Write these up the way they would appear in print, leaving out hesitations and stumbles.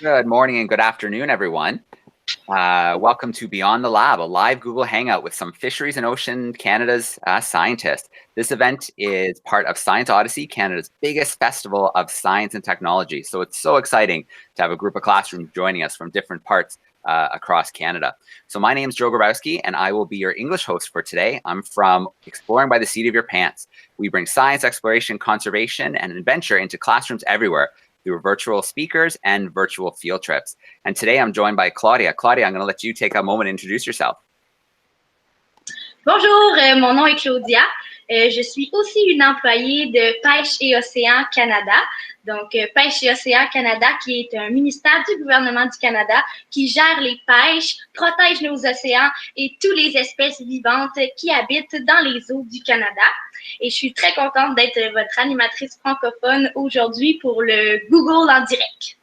Good morning and good afternoon, everyone. Welcome to Beyond the Lab, a live Google Hangout with some Fisheries and Ocean Canada's scientists. This event is part of Science Odyssey, Canada's biggest festival of science and technology. So it's so exciting to have a group of classrooms joining us from different parts across Canada. So my name is Joe Grabowski, and I will be your English host for today. I'm from Exploring by the Seat of Your Pants. We bring science, exploration, conservation, and adventure into classrooms everywhere through virtual speakers and virtual field trips. And today I'm joined by Claudia. Claudia, I'm going to let you take a moment to introduce yourself. Bonjour, mon nom est Claudia. Je suis aussi une employée de Pêche et Océan Canada. Donc, Pêche et Océan Canada, qui est un ministère du gouvernement du Canada qui gère les pêches, protège nos océans et toutes les espèces vivantes qui habitent dans les eaux du Canada. Et je suis très contente d'être votre animatrice francophone aujourd'hui pour le Google en direct.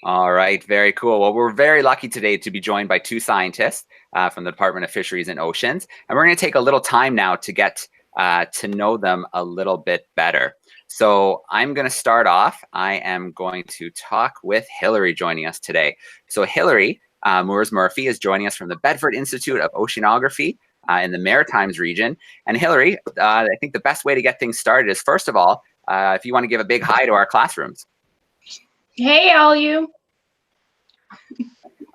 All right, very cool. Well, we're very lucky today to be joined by two scientists from the Department of Fisheries and Oceans. And we're going to take a little time now to get to know them a little bit better. So I'm going to start off. I am going to talk with Hillary joining us today. So Hillary Moores-Murphy is joining us from the Bedford Institute of Oceanography in the Maritimes region. And Hillary, I think the best way to get things started is, first of all, if you want to give a big hi to our classrooms. Hey, all you.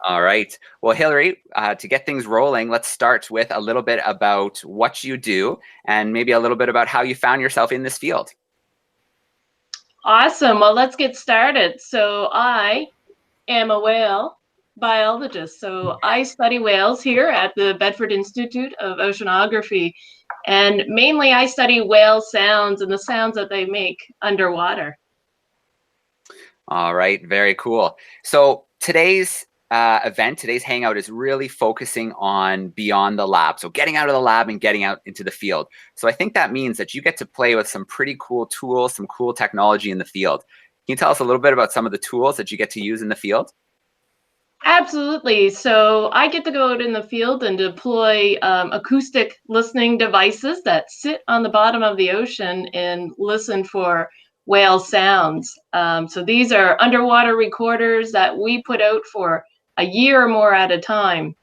All right. Well, Hillary, to get things rolling, let's start with a little bit about what you do and maybe a little bit about how you found yourself in this field. Awesome. Well, let's get started. So I am a whale biologist. So I study whales here at the Bedford Institute of Oceanography. And mainly I study whale sounds and the sounds that they make underwater. All right. Very cool. So today's today's hangout is really focusing on beyond the lab. So getting out of the lab and getting out into the field. So I think that means that you get to play with some pretty cool tools, some cool technology in the field. Can you tell us a little bit about some of the tools that you get to use in the field? Absolutely. So I get to go out in the field and deploy acoustic listening devices that sit on the bottom of the ocean and listen for whale sounds. So these are underwater recorders that we put out for a year or more at a time.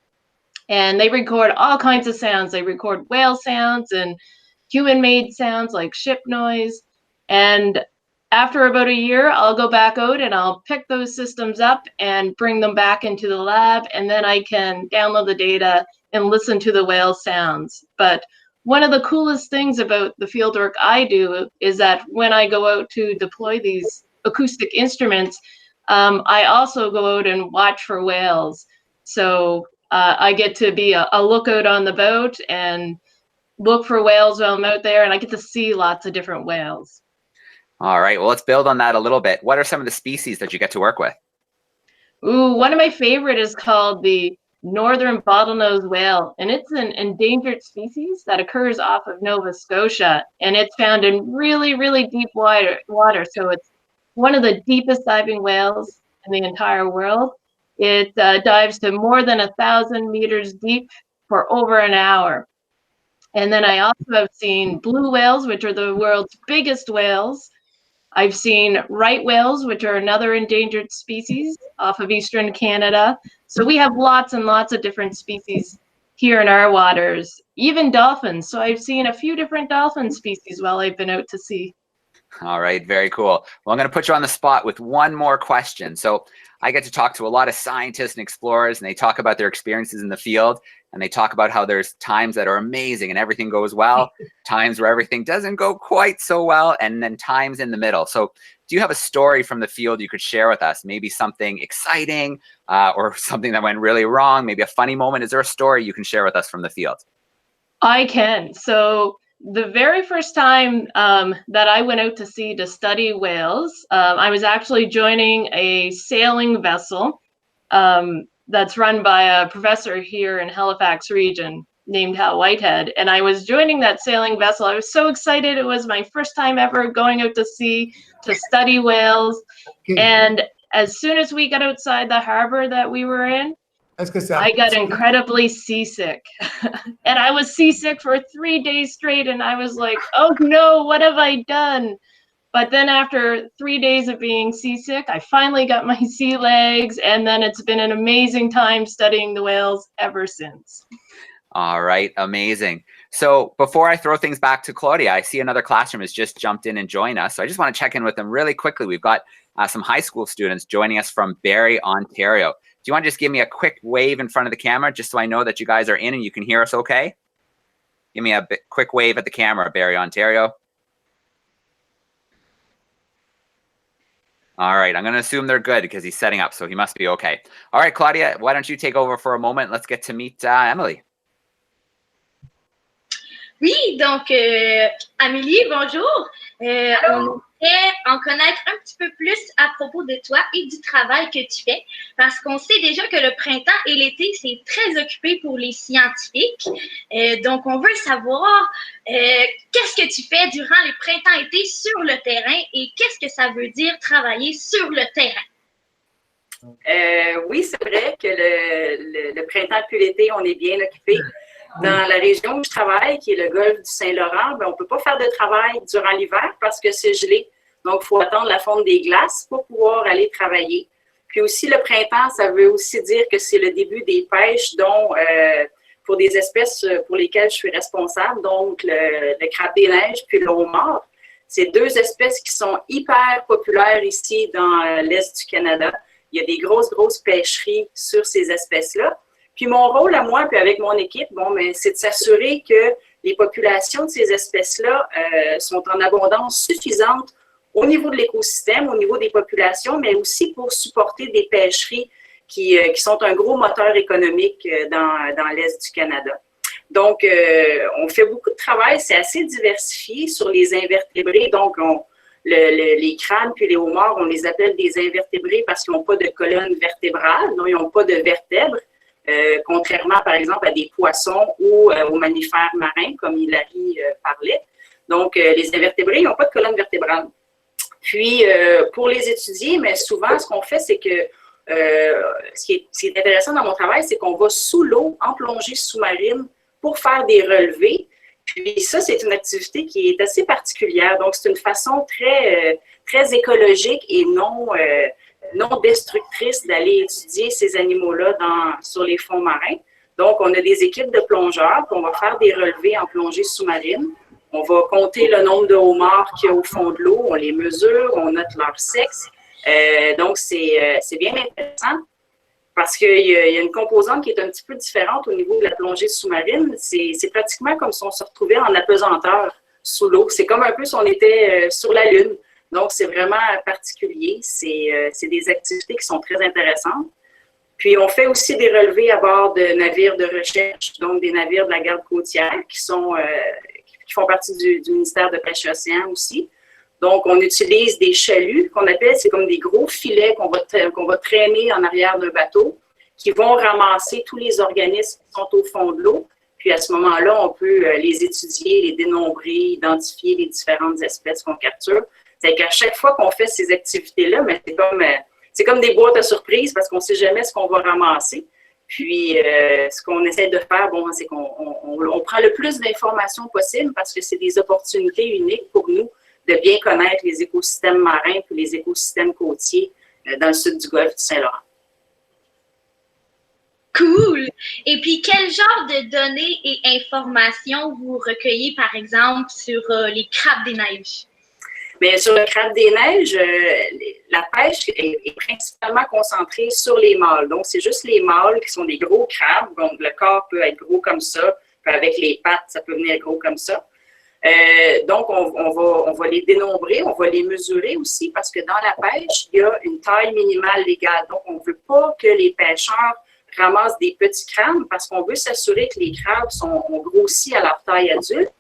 And they record all kinds of sounds. They record whale sounds and human-made sounds like ship noise. And after about a year, I'll go back out and I'll pick those systems up and bring them back into the lab. And then I can download the data and listen to the whale sounds. But one of the coolest things about the fieldwork I do is that when I go out to deploy these acoustic instruments, I also go out and watch for whales. So I get to be a lookout on the boat and look for whales while I'm out there, and I get to see lots of different whales. All right, well, let's build on that a little bit. What are some of the species that you get to work with? Ooh, one of my favorite is called the northern bottlenose whale, and it's an endangered species that occurs off of Nova Scotia, and it's found in really, really deep water. So it's one of the deepest diving whales in the entire world. It dives to more than 1,000 meters deep for over an hour. And then I also have seen blue whales, which are the world's biggest whales. I've seen right whales, which are another endangered species off of eastern Canada. So we have lots and lots of different species here in our waters, even dolphins. So I've seen a few different dolphin species while I've been out to sea. All right, very cool. Well, I'm going to put you on the spot with one more question. So I get to talk to a lot of scientists and explorers, and they talk about their experiences in the field, and they talk about how there's times that are amazing and everything goes well, times where everything doesn't go quite so well, and then times in the middle. So do you have a story from the field you could share with us? Maybe something exciting or something that went really wrong, maybe a funny moment. Is there a story you can share with us from the field? I can. So the very first time that I went out to sea to study whales, I was actually joining a sailing vessel that's run by a professor here in Halifax region named Hal Whitehead. And I was joining that sailing vessel. I was so excited. It was my first time ever going out to sea to study whales. And as soon as we got outside the harbor that we were in, I got incredibly seasick. And I was seasick for 3 days straight. And I was like, oh no, what have I done? But then after 3 days of being seasick, I finally got my sea legs, and then it's been an amazing time studying the whales ever since. All right, amazing. So before I throw things back to Claudia, I see another classroom has just jumped in and joined us. So I just want to check in with them really quickly. We've got some high school students joining us from Barrie, Ontario. Do you want to just give me a quick wave in front of the camera, just so I know that you guys are in and you can hear us okay? Give me a quick wave at the camera, Barrie, Ontario. All right, I'm going to assume they're good because he's setting up, so he must be okay. All right, Claudia, why don't you take over for a moment? Let's get to meet Emily. Oui, donc, Amélie, bonjour. On aimerait en connaître un petit peu plus à propos de toi et du travail que tu fais, parce qu'on sait déjà que le printemps et l'été, c'est très occupé pour les scientifiques. Donc, on veut savoir qu'est-ce que tu fais durant les printemps-été sur le terrain et qu'est-ce que ça veut dire travailler sur le terrain. Oui, c'est vrai que le printemps puis l'été, on est bien occupé. Dans la région où je travaille, qui est le golfe du Saint-Laurent, on ne peut pas faire de travail durant l'hiver parce que c'est gelé. Donc, il faut attendre la fonte des glaces pour pouvoir aller travailler. Puis aussi, le printemps, ça veut aussi dire que c'est le début des pêches, dont pour des espèces pour lesquelles je suis responsable, donc le crabe des neiges puis le homard. C'est deux espèces qui sont hyper populaires ici dans l'Est du Canada. Il y a des grosses pêcheries sur ces espèces-là. Puis mon rôle à moi, puis avec mon équipe, c'est de s'assurer que les populations de ces espèces-là sont en abondance suffisante au niveau de l'écosystème, au niveau des populations, mais aussi pour supporter des pêcheries qui sont un gros moteur économique dans l'Est du Canada. Donc, on fait beaucoup de travail, c'est assez diversifié sur les invertébrés. Donc, les crabes puis les homards, on les appelle des invertébrés parce qu'ils n'ont pas de colonne vertébrale, donc ils n'ont pas de vertèbres. Contrairement, par exemple, à des poissons ou aux mammifères marins, comme Hilary parlait. Donc, les invertébrés, ils n'ont pas de colonne vertébrale. Puis, pour les étudier, mais souvent, ce qu'on fait, c'est que ce qui est intéressant dans mon travail, c'est qu'on va sous l'eau, en plongée sous-marine, pour faire des relevés. Puis ça, c'est une activité qui est assez particulière. Donc, c'est une façon très écologique et non destructrice d'aller étudier ces animaux-là sur les fonds marins. Donc, on a des équipes de plongeurs, puis on va faire des relevés en plongée sous-marine. On va compter le nombre de homards qu'il y a au fond de l'eau, on les mesure, on note leur sexe. Donc, c'est bien intéressant parce qu'il y a une composante qui est un petit peu différente au niveau de la plongée sous-marine. C'est pratiquement comme si on se retrouvait en apesanteur sous l'eau. C'est comme un peu si on était sur la Lune. Donc, c'est vraiment particulier. C'est des activités qui sont très intéressantes. Puis, on fait aussi des relevés à bord de navires de recherche, donc des navires de la garde côtière qui font partie du ministère de Pêche et Océan aussi. Donc, on utilise des chaluts qu'on appelle, c'est comme des gros filets qu'on va traîner en arrière d'un bateau qui vont ramasser tous les organismes qui sont au fond de l'eau. Puis, à ce moment-là, on peut les étudier, les dénombrer, identifier les différentes espèces qu'on capture. C'est qu'à chaque fois qu'on fait ces activités-là, mais c'est comme des boîtes à surprise parce qu'on ne sait jamais ce qu'on va ramasser. Puis, ce qu'on essaie de faire, c'est qu'on prend le plus d'informations possible parce que c'est des opportunités uniques pour nous de bien connaître les écosystèmes marins et les écosystèmes côtiers dans le sud du golfe du Saint-Laurent. Cool! Et puis, quel genre de données et informations vous recueillez, par exemple, sur les crabes des neiges? Mais sur le crabe des neiges, la pêche est principalement concentrée sur les mâles. Donc, c'est juste les mâles qui sont des gros crabes. Donc, le corps peut être gros comme ça. Puis avec les pattes, ça peut venir gros comme ça. Donc, on va les dénombrer, on va les mesurer aussi parce que dans la pêche, il y a une taille minimale légale. Donc, on ne veut pas que les pêcheurs ramassent des petits crabes parce qu'on veut s'assurer que les crabes ont grossi à leur taille adulte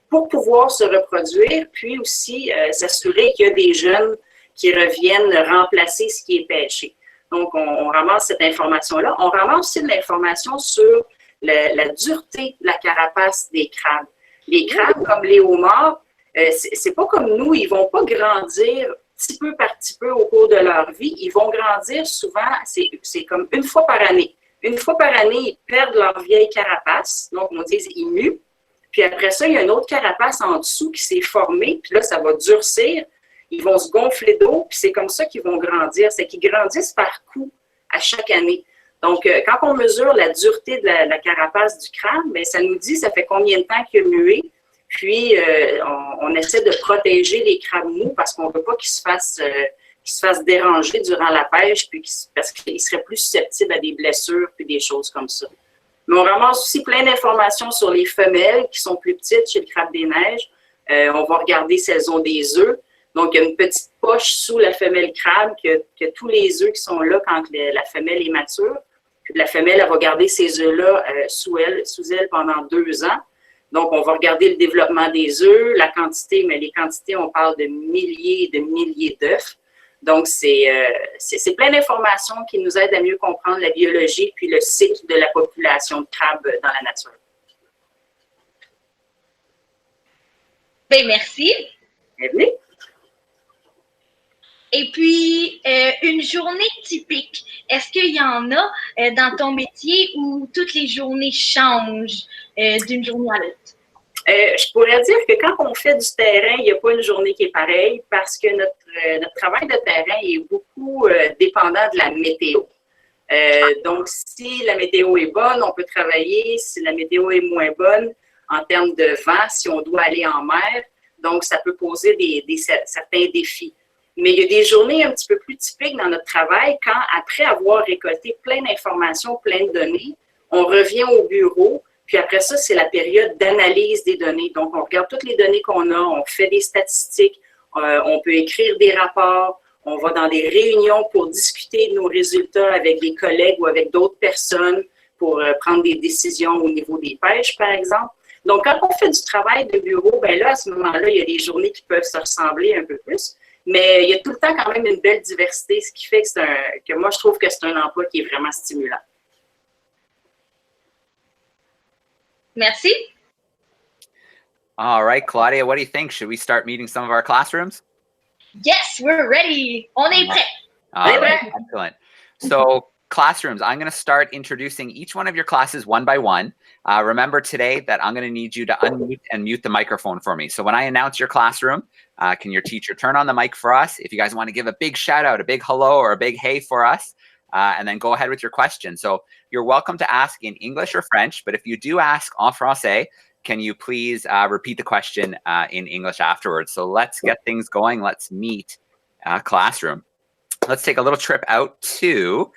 pour pouvoir se reproduire, puis aussi s'assurer qu'il y a des jeunes qui reviennent remplacer ce qui est pêché. Donc, on ramasse cette information-là. On ramasse aussi de l'information sur la dureté de la carapace des crabes. Les crabes, comme les homards, c'est pas comme nous, ils vont pas grandir petit peu par petit peu au cours de leur vie. Ils vont grandir souvent, c'est comme une fois par année. Une fois par année, ils perdent leur vieille carapace, donc on dit ils muent. Puis après ça, il y a une autre carapace en dessous qui s'est formée, puis là, ça va durcir. ils vont se gonfler d'eau, puis c'est comme ça qu'ils vont grandir. C'est qu'ils grandissent par coups à chaque année. Donc, quand on mesure la dureté de la carapace du crabe, bien, ça nous dit ça fait combien de temps qu'il a mué. Puis, on essaie de protéger les crabes mous parce qu'on ne veut pas qu'ils se fassent déranger durant la pêche, puis parce qu'ils seraient plus susceptibles à des blessures puis des choses comme ça. Mais on ramasse aussi plein d'informations sur les femelles qui sont plus petites chez le crabe des neiges. On va regarder si elles ont des œufs. Donc, il y a une petite poche sous la femelle crabe que tous les œufs qui sont là quand la femelle est mature. Puis la femelle, elle va garder ces œufs-là sous elle pendant 2 ans. Donc, on va regarder le développement des œufs, la quantité, mais les quantités, on parle de milliers et de milliers d'œufs. Donc, c'est plein d'informations qui nous aident à mieux comprendre la biologie puis le cycle de la population de crabes dans la nature. Bien, merci. Bienvenue. Et puis, une journée typique, est-ce qu'il y en a dans ton métier où toutes les journées changent d'une journée à l'autre? Je pourrais dire que quand on fait du terrain, il n'y a pas une journée qui est pareille parce que notre travail de terrain est beaucoup dépendant de la météo. Donc, si la météo est bonne, on peut travailler. Si la météo est moins bonne, en termes de vent, si on doit aller en mer, donc ça peut poser certains défis. Mais il y a des journées un petit peu plus typiques dans notre travail quand, après avoir récolté plein d'informations, plein de données, on revient au bureau. Puis après ça, c'est la période d'analyse des données. Donc, on regarde toutes les données qu'on a, on fait des statistiques, on peut écrire des rapports, on va dans des réunions pour discuter de nos résultats avec des collègues ou avec d'autres personnes pour prendre des décisions au niveau des pêches, par exemple. Donc, quand on fait du travail de bureau, bien là, à ce moment-là, il y a des journées qui peuvent se ressembler un peu plus. Mais il y a tout le temps quand même une belle diversité, ce qui fait que moi, je trouve que c'est un emploi qui est vraiment stimulant. Merci. All right, Claudia, what do you think? Should we start meeting some of our classrooms? Yes, we're ready. On est prêt. All right, excellent. So, classrooms, I'm going to start introducing each one of your classes one by one. Remember today that I'm going to need you to unmute and mute the microphone for me. So when I announce your classroom, can your teacher turn on the mic for us? If you guys want to give a big shout out, a big hello or a big hey for us, and then go ahead with your question. So you're welcome to ask in English or French, but if you do ask en français, can you please repeat the question in English afterwards? So let's get things going. Let's meet classroom. Let's take a little trip out to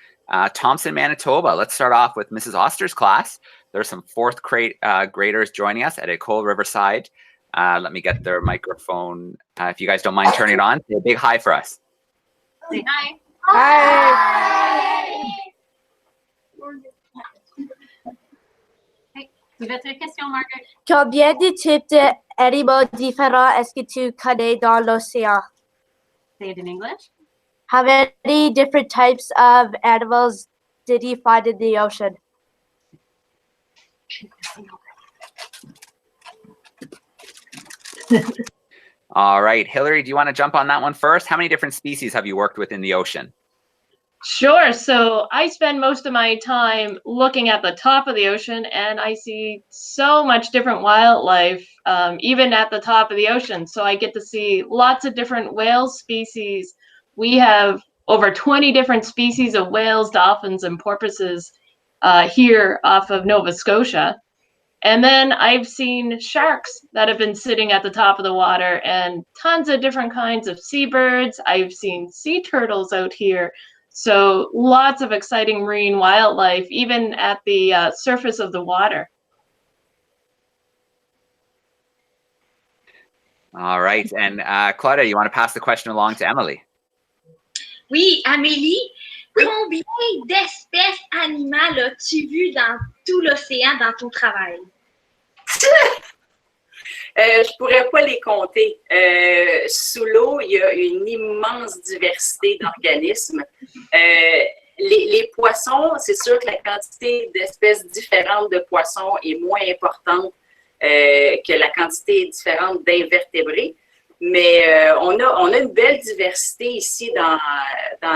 Thompson, Manitoba. Let's start off with Mrs. Oster's class. There's some 4th grade graders joining us at École Riverside. Let me get their microphone. If you guys don't mind turning it on, say a big hi for us. Say hi. Hi. Votre question, Margaret? Combien de types d'animaux différents est-ce que tu connais dans l'océan? Say it in English. How many different types of animals did you find in the ocean? All right, Hillary, do you want to jump on that one first? How many different species have you worked with in the ocean? Sure. So I spend most of my time looking at the top of the ocean, and I see so much different wildlife, even at the top of the ocean. So I get to see lots of different whale species. We have over 20 different species of whales, dolphins, and porpoises here off of Nova Scotia. And then I've seen sharks that have been sitting at the top of the water and tons of different kinds of seabirds. I've seen sea turtles out here. So lots of exciting marine wildlife, even at the surface of the water. All right. And Claudia, you want to pass the question along to Emily? Oui, Amélie, combien d'espèces animales as-tu vues dans tout l'océan dans ton travail? Je pourrais pas les compter. Sous l'eau, il y a une immense diversité d'organismes. Les poissons, c'est sûr que la quantité d'espèces différentes de poissons est moins importante que la quantité différente d'invertébrés. Mais on a une belle diversité ici dans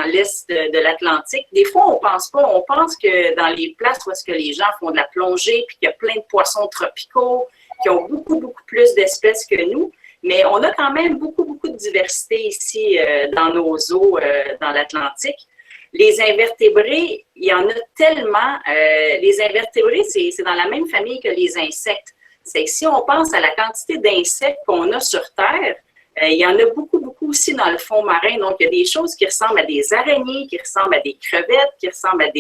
l'est de l'Atlantique. Des fois, on pense pas. On pense que dans les places où est-ce que les gens font de la plongée puis qu'il y a plein de poissons tropicaux qui ont beaucoup, beaucoup plus d'espèces que nous. mais on a quand même beaucoup de diversité ici dans nos eaux, dans l'Atlantique. Les invertébrés, il y en a tellement. Les invertébrés, c'est dans la même famille que les insectes. C'est que si on pense à la quantité d'insectes qu'on a sur Terre, il y en a beaucoup aussi dans le fond marin. Donc, il y a des choses qui ressemblent à des araignées, qui ressemblent à des crevettes, qui ressemblent à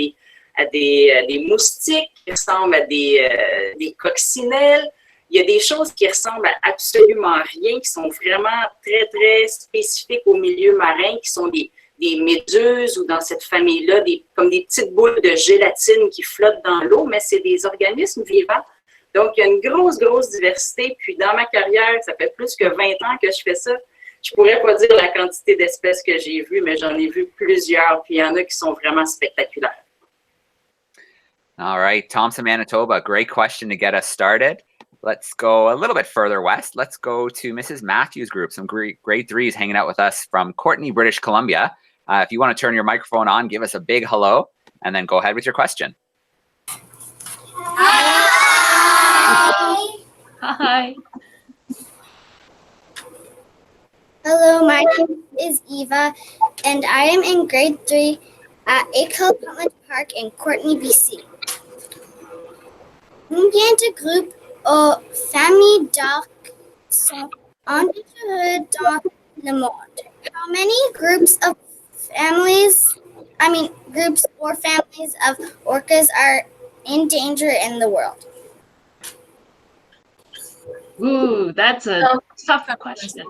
des moustiques, qui ressemblent à des coccinelles. Il y a des choses qui ressemblent à absolument rien, qui sont vraiment très spécifiques au milieu marin, qui sont des méduses ou dans cette famille-là, comme des petites boules de gélatine qui flottent dans l'eau, mais c'est des organismes vivants. Donc, il y a une grosse diversité. Puis, dans ma carrière, ça fait plus que 20 ans que je fais ça. Je pourrais pas dire la quantité d'espèces que j'ai vues, mais j'en ai vu plusieurs. Puis, il y en a qui sont vraiment spectaculaires. All right, Thompson, Manitoba, great question to get us started. Let's go a little bit further west. Let's go to Mrs. Matthews' group, some grade threes hanging out with us from Courtney, British Columbia. If you want to turn your microphone on, give us a big hello, and then go ahead with your question. Hi. Hello, my name is Eva, and I am in grade 3 at Acol Park in Courtney, BC. Combien de groupes ou familles d'arcs sont endangered dans le monde? How many groups or families of orcas are in danger in the world? Ooh, that's a tough question.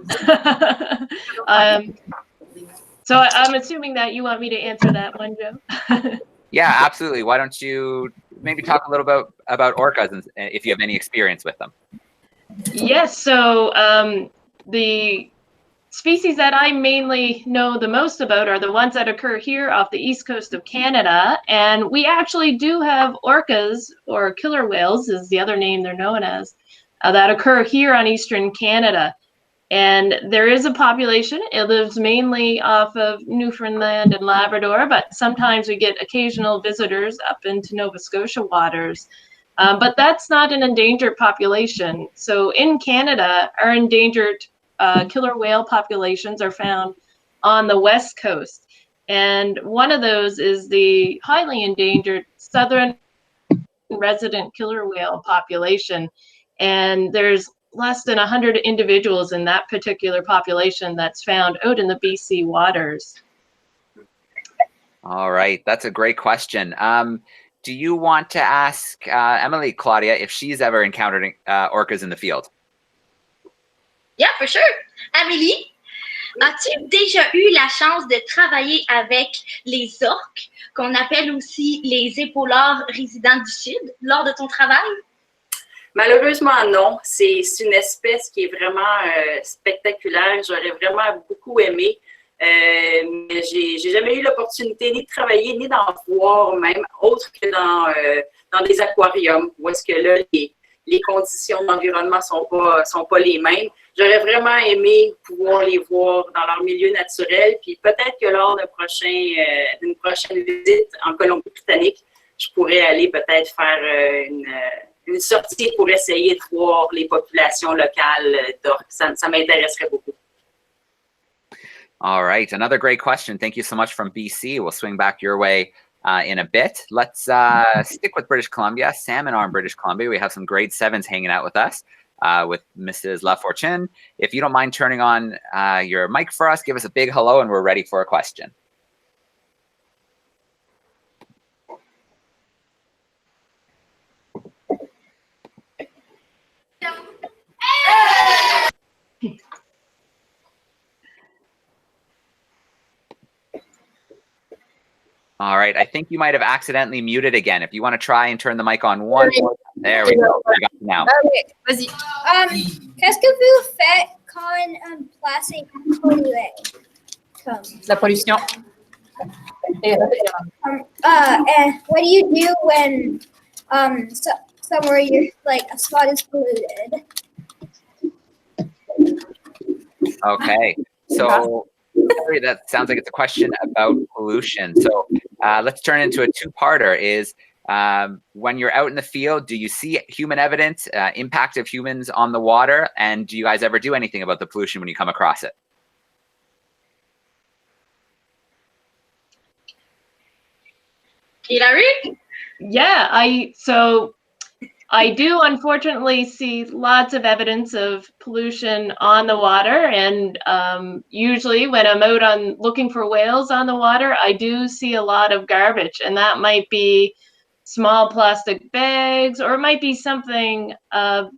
So I'm assuming that you want me to answer that one, Joe? Yeah, absolutely. Why don't you maybe talk a little bit about orcas and if you have any experience with them? Yes, so the species that I mainly know the most about are the ones that occur here off the east coast of Canada. And we actually do have orcas, or killer whales is the other name they're known as, that occur here on eastern Canada. And there is a population. It lives mainly off of Newfoundland and Labrador, but sometimes we get occasional visitors up into Nova Scotia waters. But that's not an endangered population. So in Canada, our endangered killer whale populations are found on the west coast. And one of those is the highly endangered southern resident killer whale population. And there's less than 100 individuals in that particular population that's found out in the BC waters. All right, that's a great question. Do you want to ask Emily, Claudia, if she's ever encountered orcas in the field? Yeah, for sure. Amélie, as-tu déjà eu la chance de travailler avec les orques, qu'on appelle aussi les épaulards résidents du Sud, lors de ton travail? Malheureusement, non. C'est une espèce qui est vraiment spectaculaire. J'aurais vraiment beaucoup aimé. Mais j'ai jamais eu l'opportunité ni de travailler, ni d'en voir même, autre que dans des aquariums, où est-ce que là, les conditions d'environnement sont pas les mêmes. J'aurais vraiment aimé pouvoir les voir dans leur milieu naturel, puis peut-être que lors d'une prochaine visite en Colombie-Britannique, je pourrais aller peut-être faire une sortie pour essayer de voir les populations locales d'orques. Ça m'intéresserait beaucoup. All right, another great question. Thank you so much from BC. We'll swing back your way in a bit. Let's stick with British Columbia. Sam and Arm, British Columbia. We have some grade 7s hanging out with us with Mrs. LaFortune. If you don't mind turning on your mic for us, give us a big hello and we're ready for a question. All right, I think you might have accidentally muted again. If you want to try and turn the mic on one more time. There we go. We got it now. Okay, vas-y. Qu'est-ce que vous faites quand un plastique pollué? La pollution. And what do you do when somewhere you're like a spot is polluted? Okay, so that sounds like it's a question about pollution. So let's turn into a two-parter. When you're out in the field, do you see human evidence, impact of humans on the water? And do you guys ever do anything about the pollution when you come across it? Hilary? Yeah, I do unfortunately see lots of evidence of pollution on the water, and usually when I'm out on looking for whales on the water, I do see a lot of garbage, and that might be small plastic bags, or it might be something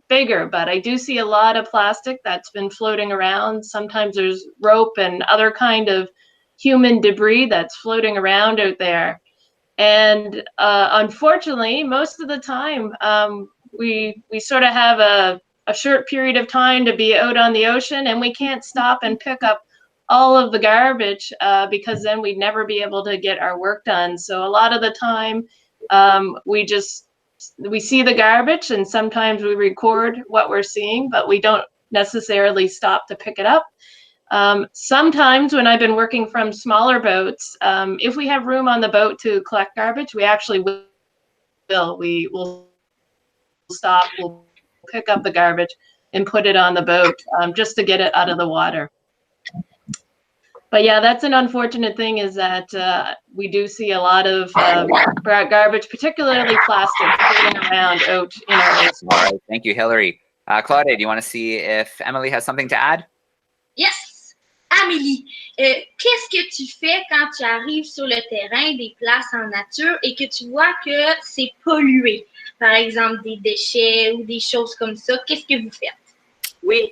bigger, but I do see a lot of plastic that's been floating around. Sometimes there's rope and other kind of human debris that's floating around out there. And unfortunately, most of the time, we sort of have a short period of time to be out on the ocean, and we can't stop and pick up all of the garbage because then we'd never be able to get our work done. So a lot of the time, we see the garbage, and sometimes we record what we're seeing, but we don't necessarily stop to pick it up. Sometimes when I've been working from smaller boats, if we have room on the boat to collect garbage, we actually will. We will stop, we'll pick up the garbage and put it on the boat just to get it out of the water. But yeah, that's an unfortunate thing, is that we do see a lot of garbage, particularly plastic, floating around out in our ocean. All right, thank you, Hilary. Claudia, do you want to see if Emily has something to add? Yes. Amélie, qu'est-ce que tu fais quand tu arrives sur le terrain des places en nature et que tu vois que c'est pollué? Par exemple, des déchets ou des choses comme ça. Qu'est-ce que vous faites? Oui.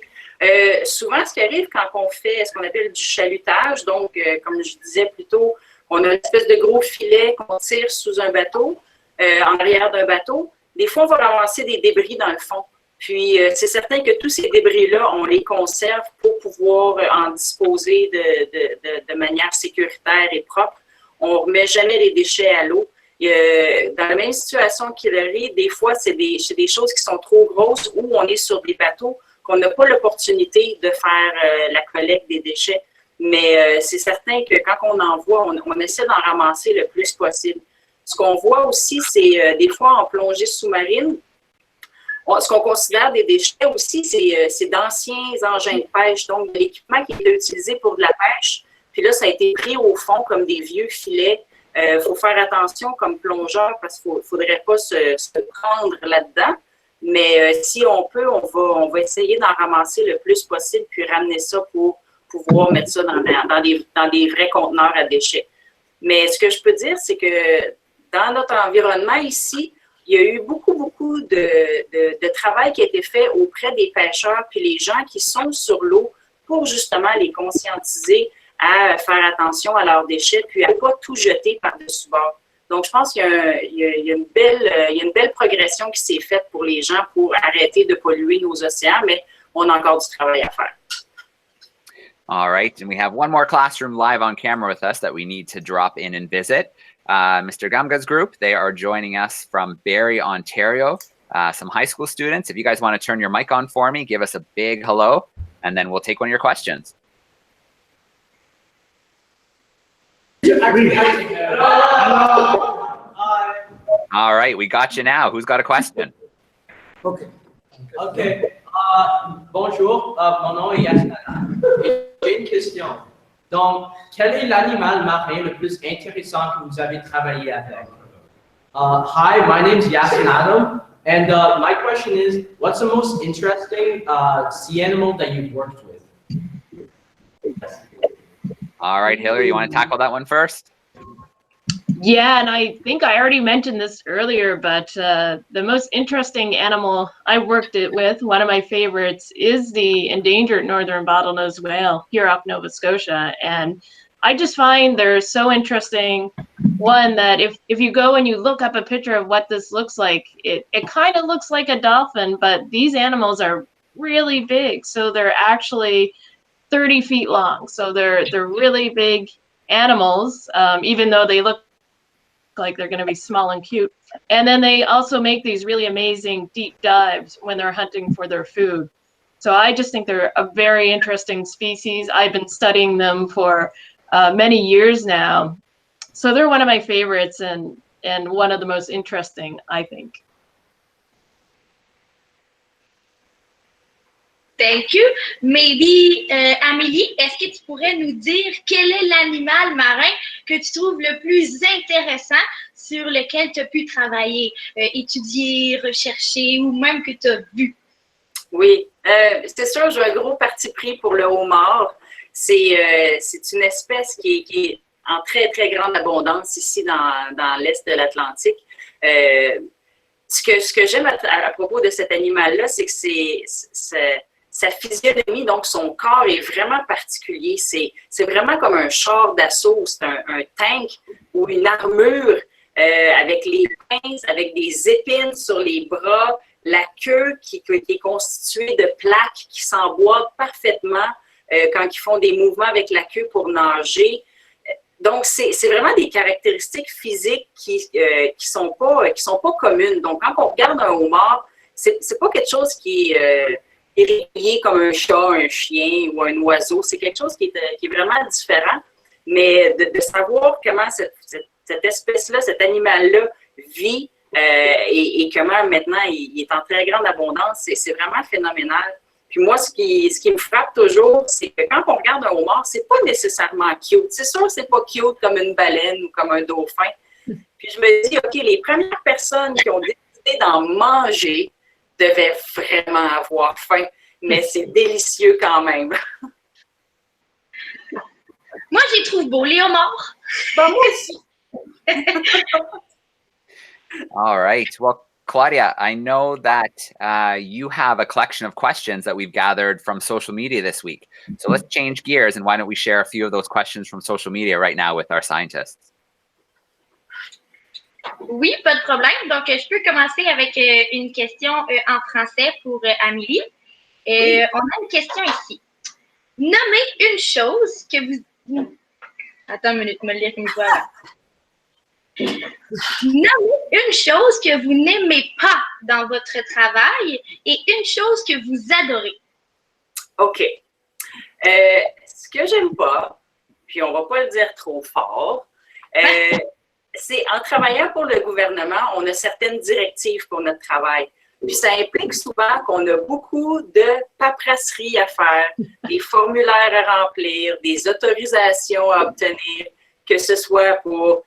Souvent, ce qui arrive quand on fait ce qu'on appelle du chalutage, donc, comme je disais plus tôt, on a une espèce de gros filet qu'on tire sous un bateau, en arrière d'un bateau. Des fois, on va ramasser des débris dans le fond. Puis, c'est certain que tous ces débris-là, on les conserve pour pouvoir en disposer de manière sécuritaire et propre. On ne remet jamais les déchets à l'eau. Dans la même situation qu'Hilary, des fois, c'est des choses qui sont trop grosses ou on est sur des bateaux qu'on n'a pas l'opportunité de faire la collecte des déchets. Mais c'est certain que quand on en voit, on essaie d'en ramasser le plus possible. Ce qu'on voit aussi, c'est des fois en plongée sous-marine, ce qu'on considère des déchets aussi, c'est d'anciens engins de pêche, donc de l'équipement qui était utilisé pour de la pêche. Puis là, ça a été pris au fond comme des vieux filets. Faut faire attention comme plongeur parce qu'il ne faudrait pas se prendre là-dedans. Mais si on peut, on va essayer d'en ramasser le plus possible puis ramener ça pour pouvoir mettre ça dans des vrais conteneurs à déchets. Mais ce que je peux dire, c'est que dans notre environnement ici, il y a eu beaucoup de travail qui a été fait auprès des pêcheurs puis les gens qui sont sur l'eau pour justement les conscientiser à faire attention à leurs déchets puis à ne pas tout jeter par-dessus bord. Donc, je pense qu'il y a une belle progression qui s'est faite pour les gens pour arrêter de polluer nos océans, mais on a encore du travail à faire. All right, and we have one more classroom live on camera with us that we need to drop in and visit. Mr. Gamga's group, they are joining us from Barrie, Ontario. Some high school students. If you guys want to turn your mic on for me, give us a big hello, and then we'll take one of your questions. All right, we got you now. Who's got a question? Okay. Bonjour, mon nom est Yassine. J'ai une question. Donc, quel est l'animal marin le plus intéressant que vous avez travaillé avec? Hi, my name is Yasin Adam, and my question is, what's the most interesting sea animal that you've worked with? All right, Hilary, you want to tackle that one first? Yeah, and I think I already mentioned this earlier, but the most interesting animal I worked with, one of my favorites, is the endangered northern bottlenose whale here off Nova Scotia. And I just find they're so interesting. One, that if you go and you look up a picture of what this looks like, it kind of looks like a dolphin, but these animals are really big. So they're actually 30 feet long. So they're really big animals, even though they look like they're going to be small and cute. And then they also make these really amazing deep dives when they're hunting for their food. So I just think they're a very interesting species. I've been studying them for many years now. So they're one of my favorites. And and one of the most interesting, I think. Thank you. Maybe, Amélie, est-ce que tu pourrais nous dire quel est l'animal marin que tu trouves le plus intéressant sur lequel tu as pu travailler, étudier, rechercher ou même que tu as vu? Oui, c'est sûr, j'ai un gros parti pris pour le homard. C'est une espèce qui est en très, très grande abondance ici dans l'est de l'Atlantique. Ce que j'aime à propos de cet animal-là, c'est que sa physionomie, donc son corps est vraiment particulier. C'est vraiment comme un char d'assaut, c'est un tank ou une armure avec les pinces, avec des épines sur les bras, la queue qui est constituée de plaques qui s'emboîtent parfaitement quand ils font des mouvements avec la queue pour nager. Donc, c'est vraiment des caractéristiques physiques qui sont pas communes. Donc, quand on regarde un homard, c'est pas quelque chose qui est régulier comme un chat, un chien ou un oiseau. C'est quelque chose qui est vraiment différent. Mais de savoir comment cette espèce-là, cet animal-là vit et comment maintenant il est en très grande abondance, c'est vraiment phénoménal. Puis moi, ce qui me frappe toujours, c'est que quand on regarde un homard, c'est pas nécessairement cute. C'est sûr, c'est pas cute comme une baleine ou comme un dauphin. Puis je me dis, OK, les premières personnes qui ont décidé d'en manger devaient vraiment avoir faim, mais c'est délicieux quand même. Moi, je les trouve beaux, les homards. Ben, moi aussi. All right. Well, Claudia, I know that you have a collection of questions that we've gathered from social media this week. So let's change gears, and why don't we share a few of those questions from social media right now with our scientists? Oui, pas de problème. Donc, je peux commencer avec une question en français pour Amélie. Oui. On a une question ici. Nommez une chose que vous... Attends une minute, me lire une fois. Nommez une chose que vous n'aimez pas dans votre travail et une chose que vous adorez. OK. Ce que j'aime pas, puis on va pas le dire trop fort, c'est en travaillant pour le gouvernement, on a certaines directives pour notre travail. Puis ça implique souvent qu'on a beaucoup de paperasserie à faire, des formulaires à remplir, des autorisations à obtenir, que ce soit pour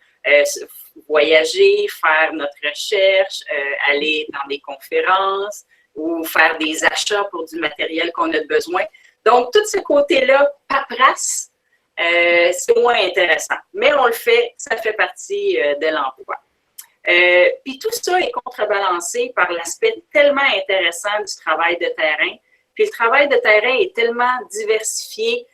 voyager, faire notre recherche, aller dans des conférences ou faire des achats pour du matériel qu'on a besoin. Donc, tout ce côté-là, paperasse, c'est moins intéressant. Mais on le fait, ça fait partie de l'emploi. Puis tout ça est contrebalancé par l'aspect tellement intéressant du travail de terrain. Puis le travail de terrain est tellement diversifié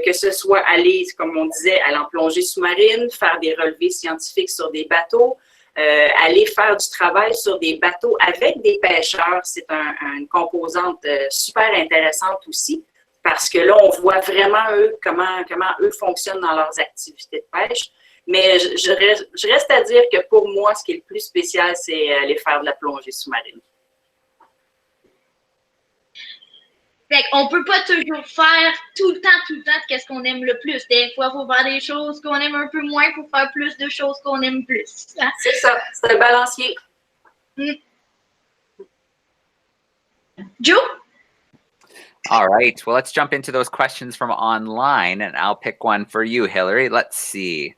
que ce soit aller, comme on disait, aller en plongée sous-marine, faire des relevés scientifiques sur des bateaux, aller faire du travail sur des bateaux avec des pêcheurs. C'est une composante super intéressante aussi, parce que là, on voit vraiment eux comment eux fonctionnent dans leurs activités de pêche. Mais je reste à dire que pour moi, ce qui est le plus spécial, c'est aller faire de la plongée sous-marine. Fait qu'on peut pas toujours faire tout le temps qu'est-ce qu'on aime le plus. Des fois, il faut faire des choses qu'on aime un peu moins pour faire plus de choses qu'on aime plus. Hein? C'est ça, c'est un balancier. Joe? All right. Well, let's jump into those questions from online, and I'll pick one for you, Hillary. Let's see.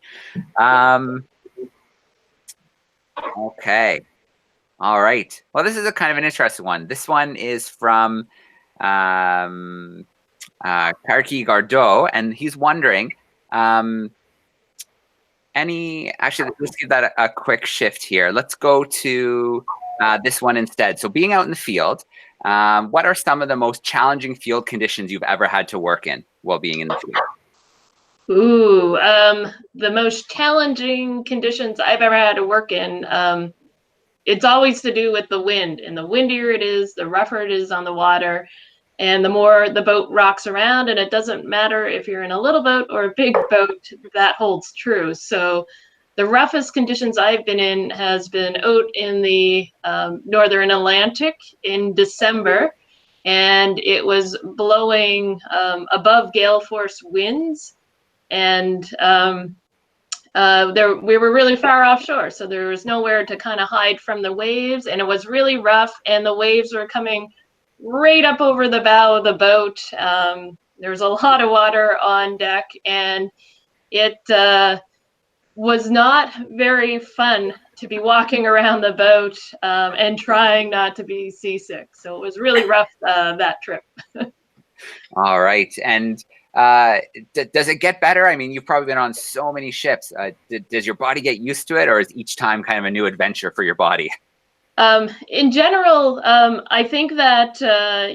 Okay. All right. Well, this is a kind of an interesting one. This one is from Karki Gardot, and he's wondering, actually, let's give that a quick shift here. Let's go to this one instead. So being out in the field, what are some of the most challenging field conditions you've ever had to work in while being in the field? Ooh, the most challenging conditions I've ever had to work in, it's always to do with the wind. And the windier it is, the rougher it is on the water, and the more the boat rocks around. And it doesn't matter if you're in a little boat or a big boat, that holds true. So the roughest conditions I've been in has been out in the northern Atlantic in December, and it was blowing above gale force winds, and we were really far offshore, so there was nowhere to kind of hide from the waves, and it was really rough, and the waves were coming right up over the bow of the boat. There was a lot of water on deck, and it was not very fun to be walking around the boat and trying not to be seasick. So it was really rough, that trip. All right. And does it get better? I mean, you've probably been on so many ships. Does your body get used to it, or is each time kind of a new adventure for your body? In general, I think that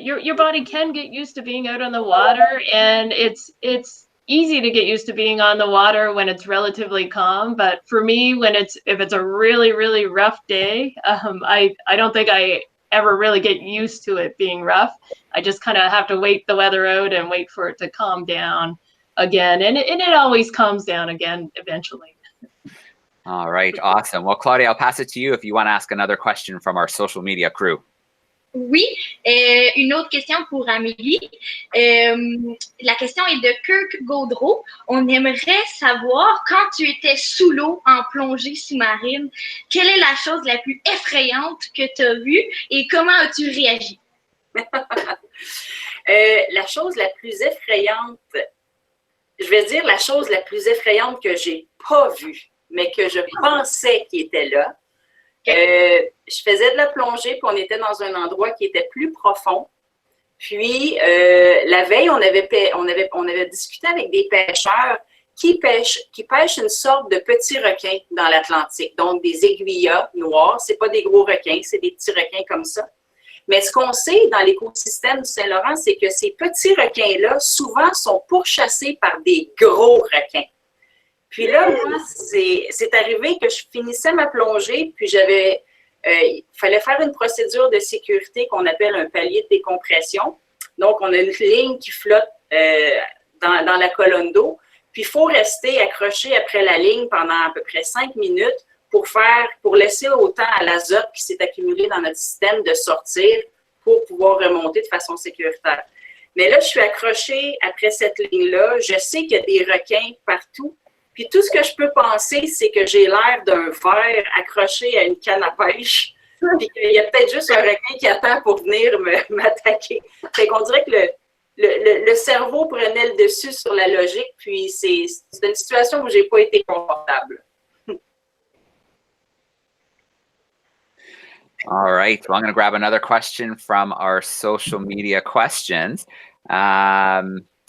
your body can get used to being out on the water, and it's easy to get used to being on the water when it's relatively calm. But for me, if it's a really, really rough day, I don't think I ever really get used to it being rough. I just kind of have to wait the weather out and wait for it to calm down again. And it always calms down again eventually. All right, awesome. Well, Claudia, I'll pass it to you if you want to ask another question from our social media crew. Oui, une autre question pour Amélie. La question est de Kirk Gaudreau. On aimerait savoir, quand tu étais sous l'eau en plongée sous-marine, quelle est la chose la plus effrayante que tu as vue et comment as-tu réagi? La chose la plus effrayante, je vais dire la chose la plus effrayante que j'ai pas vue, mais que je pensais qu'il était là. Je faisais de la plongée, puis on était dans un endroit qui était plus profond. Puis, la veille, on avait discuté avec des pêcheurs qui pêchent une sorte de petits requins dans l'Atlantique. Donc, des aiguillas noirs. Ce n'est pas des gros requins, c'est des petits requins comme ça. Mais ce qu'on sait dans l'écosystème du Saint-Laurent, c'est que ces petits requins-là, souvent, sont pourchassés par des gros requins. Puis là, moi, c'est arrivé que je finissais ma plongée, puis il fallait faire une procédure de sécurité qu'on appelle un palier de décompression. Donc, on a une ligne qui flotte dans la colonne d'eau, puis il faut rester accroché après la ligne pendant à peu près 5 minutes pour laisser autant à l'azote qui s'est accumulé dans notre système de sortir pour pouvoir remonter de façon sécuritaire. Mais là, je suis accrochée après cette ligne-là. Je sais qu'il y a des requins partout. Puis tout ce que je peux penser, c'est que j'ai l'air d'un ver accroché à une canne à pêche. Puis qu'il y a peut-être juste un requin qui attend pour venir m'attaquer. Fait qu'on dirait que le cerveau prenait le dessus sur la logique. Puis c'est une situation où j'ai pas été confortable. All right. Well, I'm going to grab another question from our social media questions. I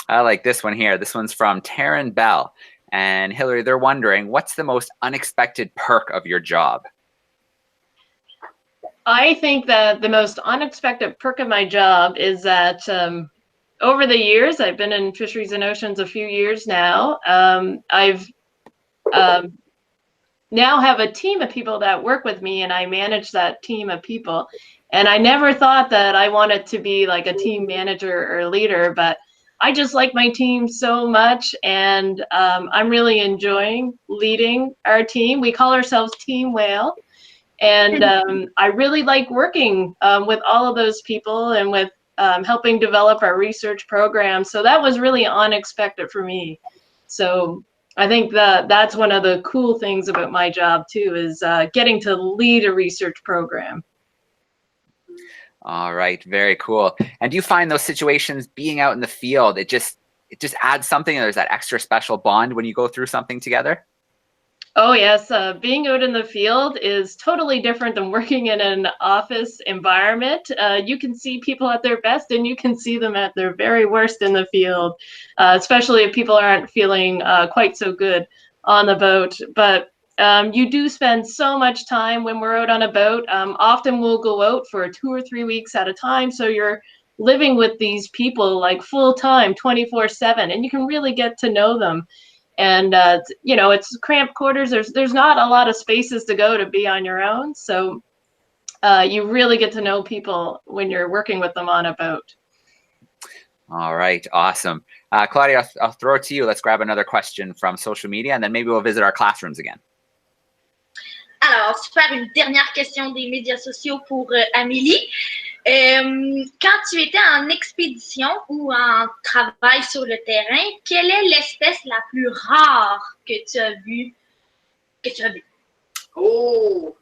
like this one here. This one's from Taryn Bell. And Hillary, they're wondering, what's the most unexpected perk of your job? I think that the most unexpected perk of my job is that over the years, I've been in fisheries and oceans a few years now. I've now have a team of people that work with me, and I manage that team of people. And I never thought that I wanted to be like a team manager or leader, but I just like my team so much, and I'm really enjoying leading our team. We call ourselves Team Whale, and I really like working with all of those people and with helping develop our research program. So that was really unexpected for me. So I think that's one of the cool things about my job too, is getting to lead a research program. All right, very cool. And do you find those situations being out in the field, it just adds something? There's that extra special bond when you go through something together? Oh yes, being out in the field is totally different than working in an office environment. You can see people at their best, and you can see them at their very worst in the field, especially if people aren't feeling quite so good on the boat. But you do spend so much time when we're out on a boat. Often we'll go out for 2 or 3 weeks at a time. So you're living with these people like full time, 24/7, and you can really get to know them. And, you know, it's cramped quarters. There's not a lot of spaces to go to be on your own. So you really get to know people when you're working with them on a boat. All right, awesome. Claudia, I'll throw it to you. Let's grab another question from social media, and then maybe we'll visit our classrooms again. Alors, super, une dernière question des médias sociaux pour Amélie. Quand tu étais en expédition ou en travail sur le terrain, quelle est l'espèce la plus rare que tu as vue que tu as vu? Oh!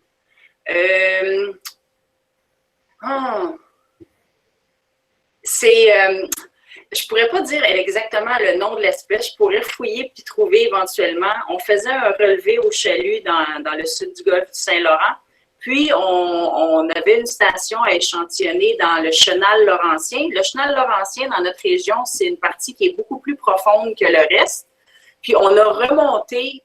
Je pourrais pas dire exactement le nom de l'espèce. Je pourrais fouiller puis trouver éventuellement. On faisait un relevé au chalut dans le sud du golfe du Saint-Laurent. Puis, on avait une station à échantillonner dans le chenal laurentien. Le chenal laurentien, dans notre région, c'est une partie qui est beaucoup plus profonde que le reste. Puis, on a remonté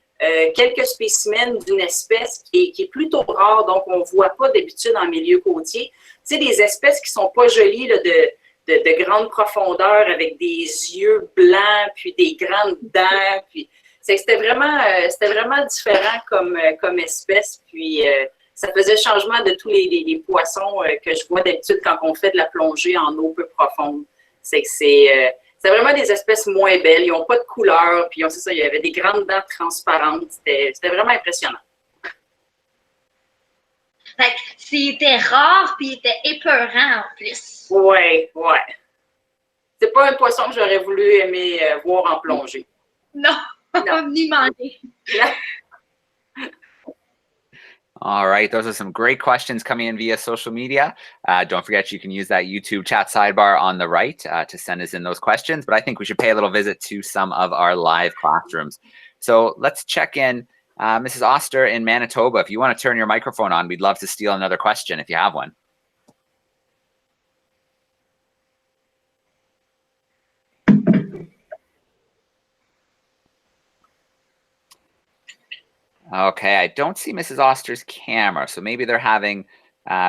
quelques spécimens d'une espèce qui est plutôt rare, donc on ne voit pas d'habitude en milieu côtier. Tu sais, des espèces qui ne sont pas jolies, là, de grande profondeur, avec des yeux blancs, puis des grandes dents. Puis, c'était vraiment différent comme espèce. Puis, ça faisait changement de tous les poissons que je vois d'habitude quand on fait de la plongée en eau peu profonde. C'est vraiment des espèces moins belles. Ils n'ont pas de couleur. Puis, c'est ça, il y avait des grandes dents transparentes. C'était vraiment impressionnant. Fait que c'était rare, puis il était épeurant en plus. Ouais. C'est pas un poisson que j'aurais voulu aimer voir en plongée. Non. Ni manger. All right, those are some great questions coming in via social media. Don't forget you can use that YouTube chat sidebar on the right to send us in those questions. But I think we should pay a little visit to some of our live classrooms. So let's check in. Mrs. Oster in Manitoba, if you want to turn your microphone on, we'd love to steal another question if you have one. Okay, I don't see Mrs. Oster's camera, so maybe they're having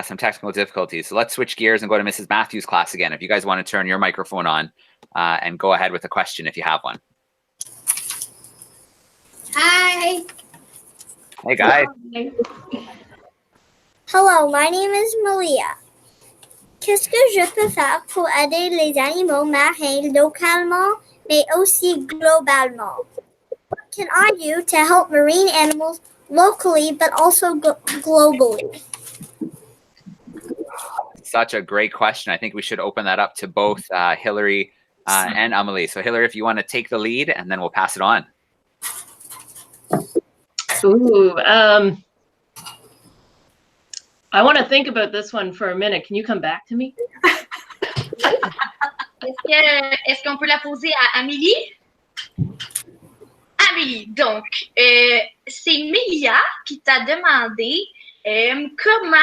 some technical difficulties. So let's switch gears and go to Mrs. Matthews' class again. If you guys want to turn your microphone on and go ahead with a question if you have one. Hi. Hey, guys. Hello, my name is Malia. Qu'est-ce que je peux faire pour aider les animaux marins localement, mais aussi globalement? What can I do to help marine animals locally, but also globally? Such a great question. I think we should open that up to both Hillary and Amelie. So Hillary, if you want to take the lead, and then we'll pass it on. Ooh, I want to think about this one for a minute. Can you come back to me? Est-ce qu'on peut la poser à Amélie? Amélie, donc, c'est Mélia qui t'a demandé comment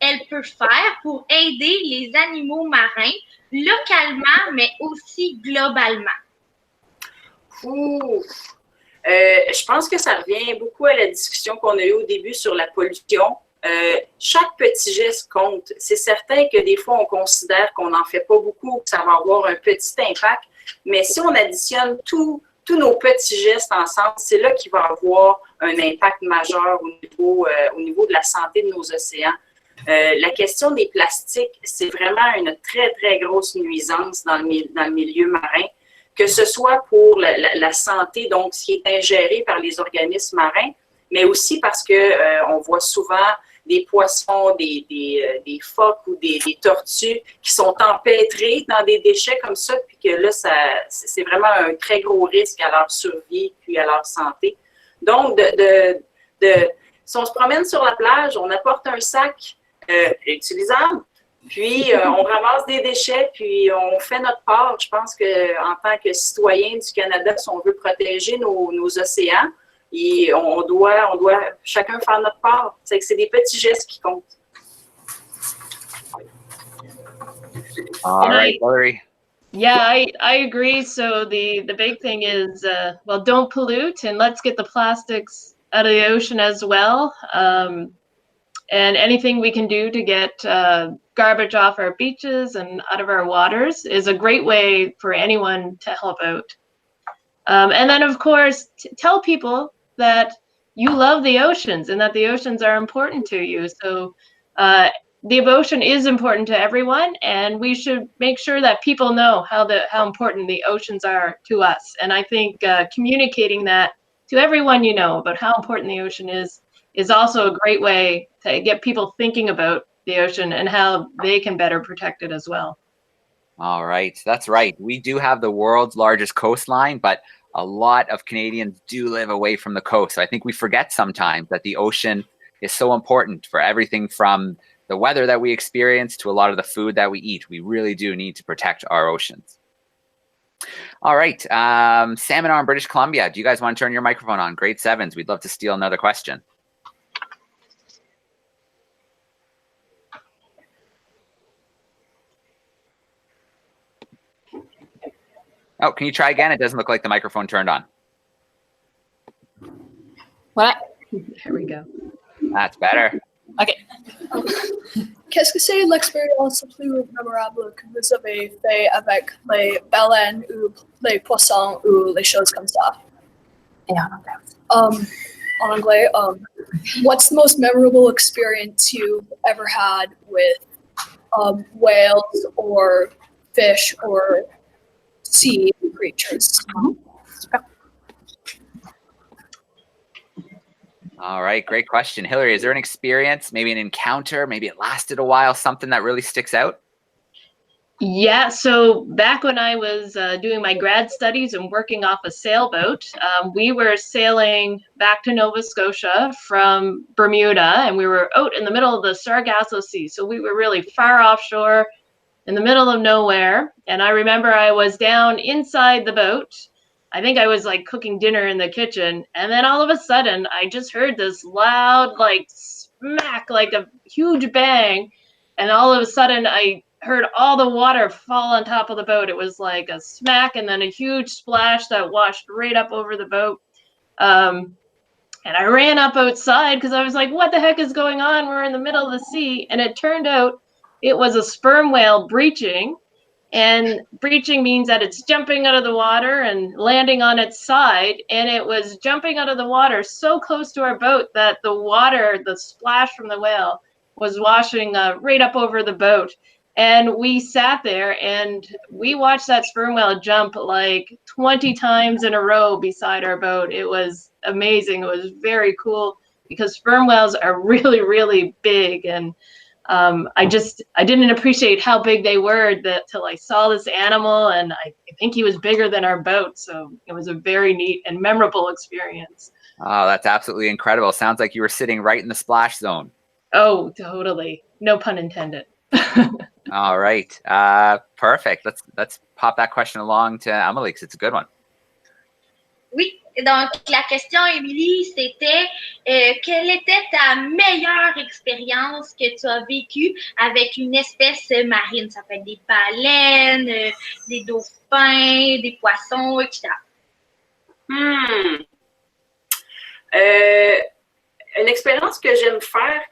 elle peut faire pour aider les animaux marins localement, mais aussi globalement. Je pense que ça revient beaucoup à la discussion qu'on a eue au début sur la pollution. Chaque petit geste compte. C'est certain que des fois, on considère qu'on n'en fait pas beaucoup, que ça va avoir un petit impact, mais si on additionne tous nos petits gestes ensemble, c'est là qu'il va avoir un impact majeur au niveau de la santé de nos océans. La question des plastiques, c'est vraiment une très, très grosse nuisance dans le milieu marin, que ce soit pour la santé, donc ce qui est ingéré par les organismes marins, mais aussi parce qu'on voit souvent des poissons, des phoques ou des tortues qui sont empêtrés dans des déchets comme ça, puis que là, c'est vraiment un très gros risque à leur survie puis à leur santé. Donc, si on se promène sur la plage, on apporte un sac réutilisable, puis on ramasse des déchets, puis on fait notre part. Je pense qu'en tant que citoyen du Canada, si on veut protéger nos océans, et on doit chacun faire notre part. C'est que c'est des petits gestes qui comptent. All right, Hillary. Yeah, I agree. So the big thing is, well, don't pollute, and let's get the plastics out of the ocean as well. And anything we can do to get garbage off our beaches and out of our waters is a great way for anyone to help out. And then, of course, tell people that you love the oceans and that the oceans are important to you. So the ocean is important to everyone, and we should make sure that people know how important the oceans are to us. And I think communicating that to everyone you know about how important the ocean is also a great way to get people thinking about the ocean and how they can better protect it as well. All right, that's right. We do have the world's largest coastline, but a lot of Canadians do live away from the coast. So I think we forget sometimes that the ocean is so important for everything from the weather that we experience to a lot of the food that we eat. We really do need to protect our oceans. All right, Seminar in British Columbia. Do you guys want to turn your microphone on? Grade 7s, we'd love to steal another question. Oh, can you try again? It doesn't look like the microphone turned on. What? There we go. That's better. OK. Qu'est-ce que c'est l'expérience la plus mémorable que vous avez fait avec les baleines ou les poissons ou les choses comme ça? Et en anglais. What's the most memorable experience you've ever had with whales or fish or sea creatures? All right, great question. Hillary, is there an experience, maybe an encounter, maybe it lasted a while, something that really sticks out? Yeah, so back when I was doing my grad studies and working off a sailboat, we were sailing back to Nova Scotia from Bermuda, and we were out in the middle of the Sargasso Sea. So we were really far offshore in the middle of nowhere. And I remember I was down inside the boat. I think I was like cooking dinner in the kitchen. And then all of a sudden, I just heard this loud, like smack, like a huge bang. And all of a sudden, I heard all the water fall on top of the boat. It was like a smack and then a huge splash that washed right up over the boat. And I ran up outside because I was like, what the heck is going on? We're in the middle of the sea. And it turned out it was a sperm whale breaching. And breaching means that it's jumping out of the water and landing on its side. And it was jumping out of the water so close to our boat that the water, the splash from the whale, was washing right up over the boat. And we sat there and we watched that sperm whale jump like 20 times in a row beside our boat. It was amazing. It was very cool because sperm whales are really, really big. And I didn't appreciate how big they were till I saw this animal, and I think he was bigger than our boat. So it was a very neat and memorable experience. Oh, that's absolutely incredible. Sounds like you were sitting right in the splash zone. Oh, totally. No pun intended. All right. Perfect. Let's pop that question along to Emily because it's a good one. Oui, donc la question, Émilie, c'était quelle était ta meilleure expérience que tu as vécue avec une espèce marine? Ça peut être des baleines, des dauphins, des poissons, etc. Une expérience que j'aime faire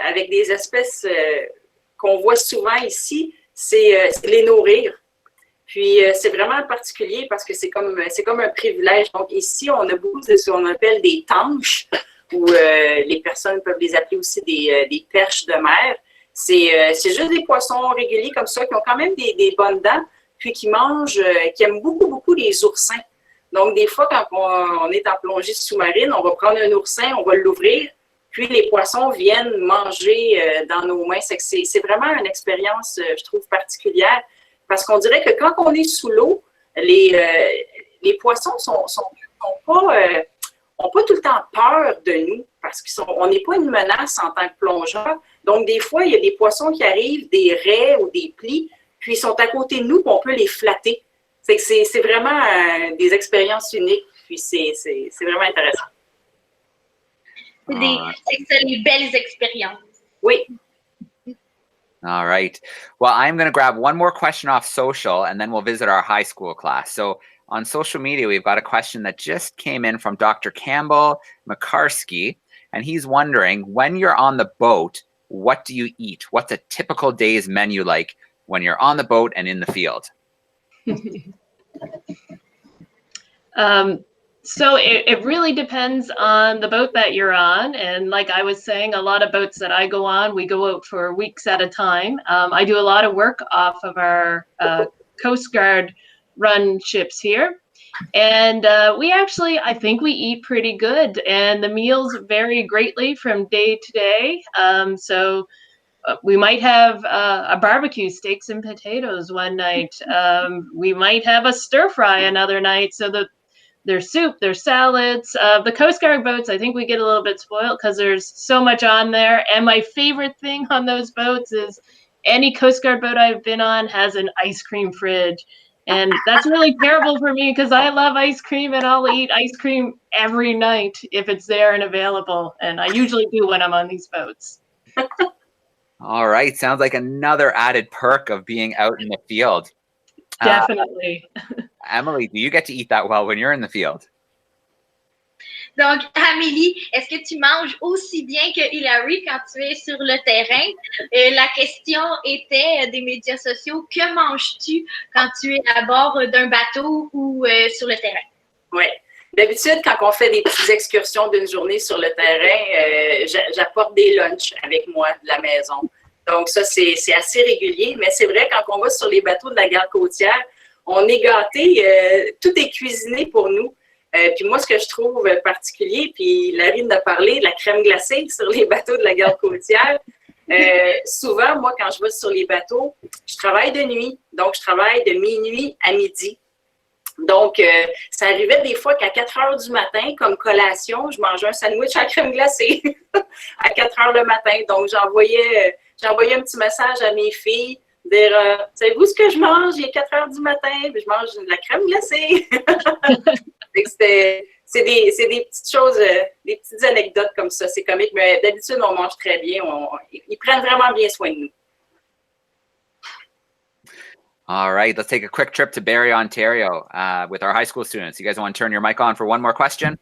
avec des espèces qu'on voit souvent ici, c'est les nourrir. Puis, c'est vraiment particulier parce que c'est comme un privilège. Donc, ici, on a beaucoup de ce qu'on appelle des tanches, ou les personnes peuvent les appeler aussi des perches de mer. C'est juste des poissons réguliers comme ça qui ont quand même des bonnes dents, puis qui aiment beaucoup, beaucoup les oursins. Donc, des fois, quand on est en plongée sous-marine, on va prendre un oursin, on va l'ouvrir, puis les poissons viennent manger dans nos mains. C'est vraiment une expérience, je trouve, particulière. Parce qu'on dirait que quand on est sous l'eau, les poissons ont pas tout le temps peur de nous parce qu'on n'est pas une menace en tant que plongeur. Donc, des fois, il y a des poissons qui arrivent, des raies ou des plis, puis ils sont à côté de nous, puis on peut les flatter. C'est vraiment des expériences uniques, puis c'est vraiment intéressant. C'est les belles expériences. Oui. All right. Well, I'm going to grab one more question off social, and then we'll visit our high school class. So on social media, we've got a question that just came in from Dr. Campbell McCarskey, and he's wondering, when you're on the boat, what do you eat? What's a typical day's menu like when you're on the boat and in the field? So it really depends on the boat that you're on. And like I was saying, a lot of boats that I go on, we go out for weeks at a time. I do a lot of work off of our Coast Guard run ships here. And I think we eat pretty good. And the meals vary greatly from day to day. So we might have a barbecue, steaks and potatoes one night. We might have a stir fry another night. So their soup, their salads. The Coast Guard boats, I think we get a little bit spoiled because there's so much on there. And my favorite thing on those boats is any Coast Guard boat I've been on has an ice cream fridge. And that's really terrible for me because I love ice cream and I'll eat ice cream every night if it's there and available. And I usually do when I'm on these boats. All right. Sounds like another added perk of being out in the field. Definitely. Emily, do you get to eat that well when you're in the field? Donc, Amélie, est-ce que tu manges aussi bien que Hilary quand tu es sur le terrain? La question était des médias sociaux. Que manges-tu quand tu es à bord d'un bateau ou sur le terrain? Oui. D'habitude, quand on fait des petites excursions d'une journée sur le terrain, j'apporte des lunchs avec moi de la maison. Donc, ça, c'est assez régulier. Mais c'est vrai, quand on va sur les bateaux de la garde côtière, on est gâtés. Tout est cuisiné pour nous. Puis moi, ce que je trouve particulier, puis Larry en a parlé, de la crème glacée sur les bateaux de la garde côtière. Souvent, moi, quand je vais sur les bateaux, je travaille de nuit. Donc, je travaille de minuit à midi. Donc, ça arrivait des fois qu'à 4 heures du matin, comme collation, je mangeais un sandwich à la crème glacée à 4 heures le matin. Donc, j'envoyais un petit message à mes filles, dire « Savez-vous ce que je mange? Il est 4 heures du matin, puis je mange de la crème glacée. » C'est des petites choses, des petites anecdotes comme ça. C'est comique, mais d'habitude, on mange très bien. Ils prennent vraiment bien soin de nous. All right, let's take a quick trip to Barrie, Ontario with our high school students. You guys want to turn your mic on for one more question?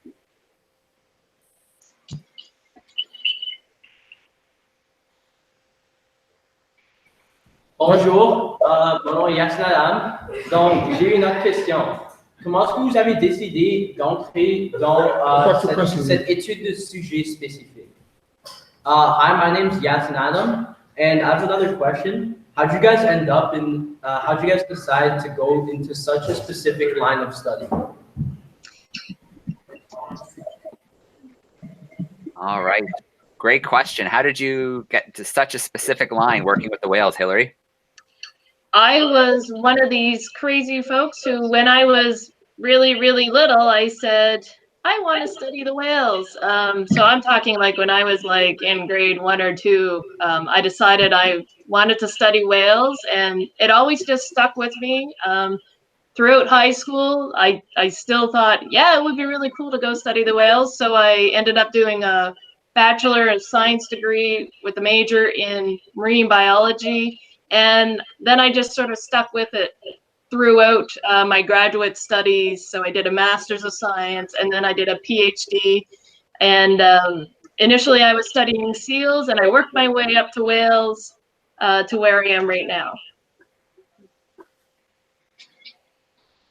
Bonjour, mon nom est Yasnalam. Donc, j'ai une autre question. Comment est-ce que vous avez décidé d'entrer dans cette étude de sujet spécifique? Hi, my name is Yasnalam, and I have another question. How'd you guys end up in, how'd you guys decide to go into such a specific line of study? All right, great question. How did you get to such a specific line working with the whales, Hilary? I was one of these crazy folks who, when I was really, really little, I said, I want to study the whales. So I'm talking like when I was like in grade 1 or 2, I decided I wanted to study whales, and it always just stuck with me. Throughout high school, I still thought, yeah, it would be really cool to go study the whales. So I ended up doing a Bachelor of Science degree with a major in marine biology. And then I just sort of stuck with it throughout my graduate studies. So I did a Master's of Science, and then I did a PhD. And initially I was studying seals, and I worked my way up to whales to where I am right now.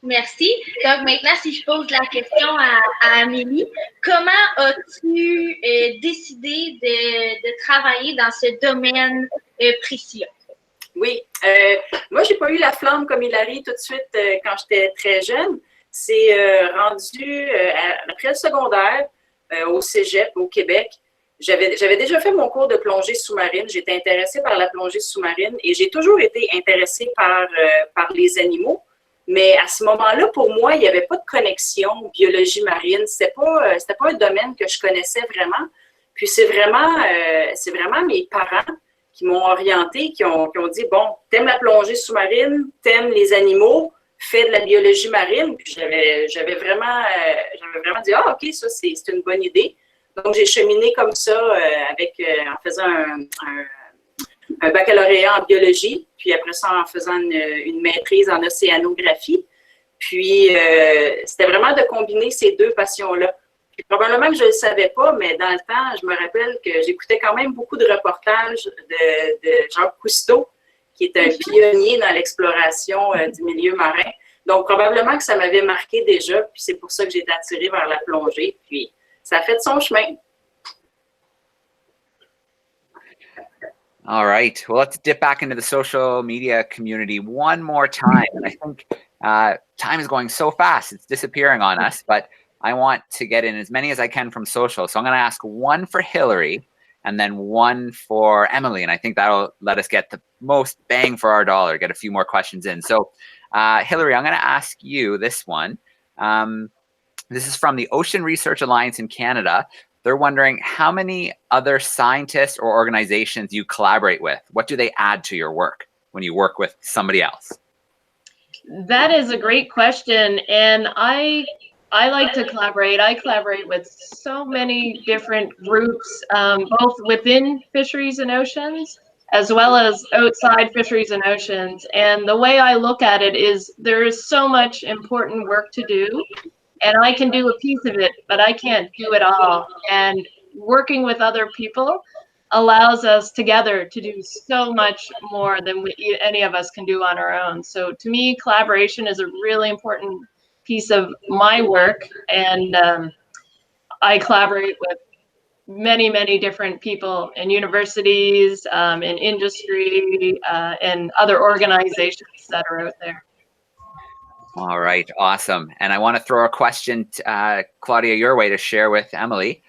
Merci. Donc maintenant, si je pose la question à Amélie, comment as-tu décidé de travailler dans ce domaine précis? Oui, moi, j'ai pas eu la flamme comme Hilary tout de suite quand j'étais très jeune. C'est rendu après le secondaire au cégep au Québec. J'avais déjà fait mon cours de plongée sous-marine. J'étais intéressée par la plongée sous-marine et j'ai toujours été intéressée par les animaux. Mais à ce moment-là, pour moi, il n'y avait pas de connexion biologie marine. C'était pas un domaine que je connaissais vraiment. Puis c'est vraiment mes parents qui m'ont orientée, qui ont dit, bon, t'aimes la plongée sous-marine, t'aimes les animaux, fais de la biologie marine. Puis j'avais vraiment dit, ah, OK, ça, c'est une bonne idée. Donc, j'ai cheminé comme ça en faisant un baccalauréat en biologie, puis après ça, en faisant une maîtrise en océanographie. Puis, c'était vraiment de combiner ces deux passions-là. Puis, probablement que je ne le savais pas, mais dans le temps, je me rappelle que j'écoutais quand même beaucoup de reportages de Jacques Cousteau, qui est un pionnier dans l'exploration du milieu marin. Donc, probablement que ça m'avait marqué déjà, puis c'est pour ça que j'ai été attirée vers la plongée. Puis, ça a fait son chemin. All right, well, let's dip back into the social media community one more time. And I think time is going so fast, it's disappearing on us, but I want to get in as many as I can from social. So I'm going to ask one for Hilary and then one for Emily. And I think that'll let us get the most bang for our dollar, get a few more questions in. So Hilary, I'm going to ask you this one. This is from the Ocean Research Alliance in Canada. They're wondering how many other scientists or organizations you collaborate with. What do they add to your work when you work with somebody else? That is a great question, and I like to collaborate. I collaborate with so many different groups, both within fisheries and oceans, as well as outside fisheries and oceans. And the way I look at it is there is so much important work to do, and I can do a piece of it, but I can't do it all. And working with other people allows us together to do so much more than any of us can do on our own. So to me, collaboration is a really important piece of my work, and I collaborate with many, many different people in universities, in industry, and other organizations that are out there. All right, awesome. And I want to throw a question, Claudia, your way to share with Emily.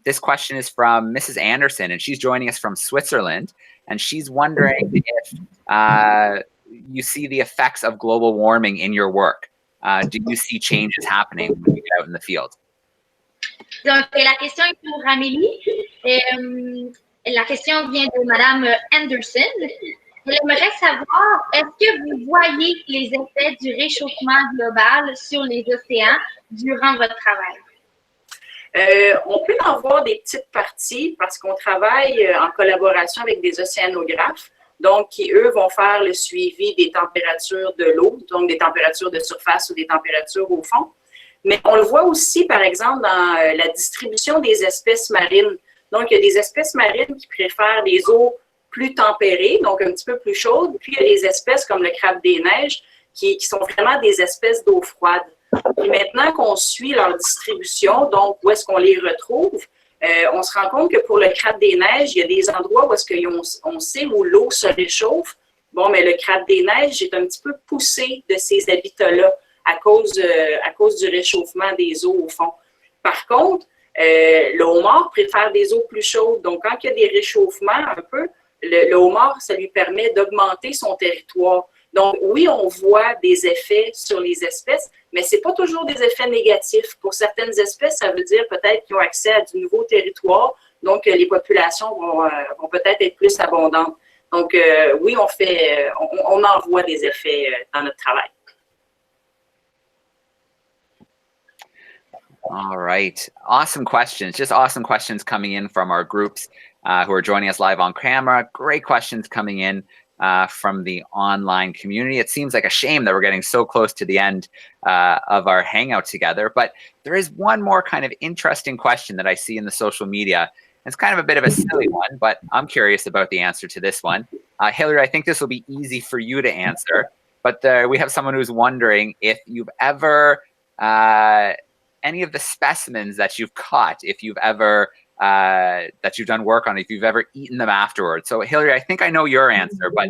This question is from Mrs. Anderson, and she's joining us from Switzerland. And she's wondering if you see the effects of global warming in your work. Do you see changes happening when you get out in the field? Donc, la question est pour Amélie. La question vient de Madame Anderson. Elle aimerait savoir, est-ce que vous voyez les effets du réchauffement global sur les océans durant votre travail? On peut en voir des petites parties parce qu'on travaille en collaboration avec des océanographes, donc qui, eux, vont faire le suivi des températures de l'eau, donc des températures de surface ou des températures au fond. Mais on le voit aussi, par exemple, dans la distribution des espèces marines. Donc, il y a des espèces marines qui préfèrent des eaux plus tempérées, donc un petit peu plus chaudes. Puis, il y a des espèces comme le crabe des neiges qui sont vraiment des espèces d'eau froide. Et maintenant qu'on suit leur distribution, donc où est-ce qu'on les retrouve, on se rend compte que pour le crabe des neiges, il y a des endroits où est-ce qu'on sait où l'eau se réchauffe. Bon, mais le crabe des neiges est un petit peu poussé de ces habitats-là à cause du réchauffement des eaux au fond. Par contre, le homard préfère des eaux plus chaudes. Donc, quand il y a des réchauffements un peu, le homard, ça lui permet d'augmenter son territoire. Donc, oui, on voit des effets sur les espèces, mais ce n'est pas toujours des effets négatifs. Pour certaines espèces, ça veut dire peut-être qu'ils ont accès à du nouveau territoire, donc les populations vont peut-être être plus abondantes. Donc, oui, on en voit des effets dans notre travail. All right. Awesome questions. Just awesome questions coming in from our groups who are joining us live on camera. Great questions coming in from the online community. It seems like a shame that we're getting so close to the end of our hangout together, but there is one more kind of interesting question that I see in the social media. It's kind of a bit of a silly one, but I'm curious about the answer to this one. Hillary, I think this will be easy for you to answer, but we have someone who's wondering if you've ever, any of the specimens that you've caught, if you've ever, that you've done work on, if you've ever eaten them afterwards. So Hillary, I think I know your answer, but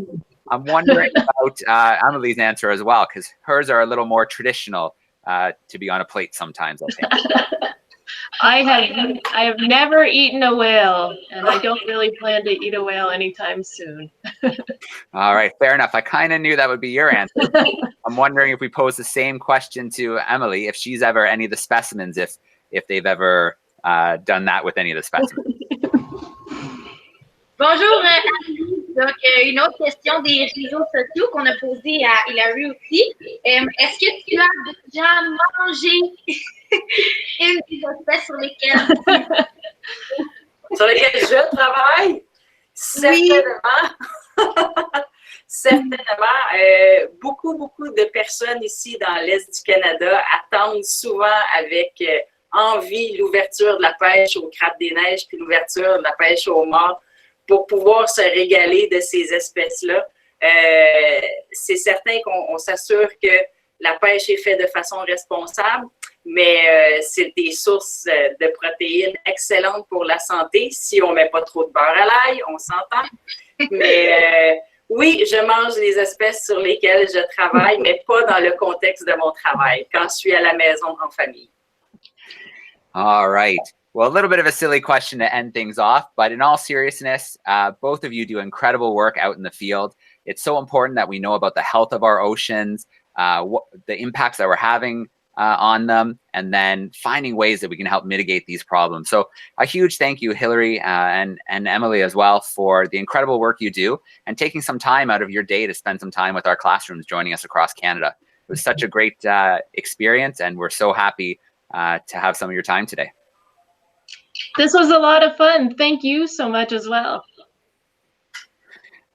I'm wondering about Amelie's answer as well, because hers are a little more traditional to be on a plate sometimes, I think. I have never eaten a whale, and I don't really plan to eat a whale anytime soon. All right, fair enough. I kind of knew that would be your answer. I'm wondering if we pose the same question to Emily, if she's ever any of the specimens, if they've ever done that with any of the specimens. Bonjour, Amélie. Donc, une autre question des réseaux sociaux qu'on a posée à Hillary aussi. Est-ce que tu as déjà mangé une des espèces sur lesquelles je travaille? Certainement. Oui. Certainement. Beaucoup de personnes ici dans l'Est du Canada attendent souvent avec envie l'ouverture de la pêche au crabe des neiges puis l'ouverture de la pêche au homard pour pouvoir se régaler de ces espèces-là. C'est certain qu'on s'assure que la pêche est faite de façon responsable, mais c'est des sources de protéines excellentes pour la santé si on ne met pas trop de beurre à l'ail, on s'entend. Mais oui, je mange les espèces sur lesquelles je travaille, mais pas dans le contexte de mon travail, quand je suis à la maison en famille. All right. Well, a little bit of a silly question to end things off, but in all seriousness, both of you do incredible work out in the field. It's so important that we know about the health of our oceans, the impacts that we're having on them, and then finding ways that we can help mitigate these problems. So a huge thank you, Hillary and Emily as well, for the incredible work you do and taking some time out of your day to spend some time with our classrooms, joining us across Canada. It was such a great experience, and we're so happy to have some of your time today. This was a lot of fun. Thank you so much as well.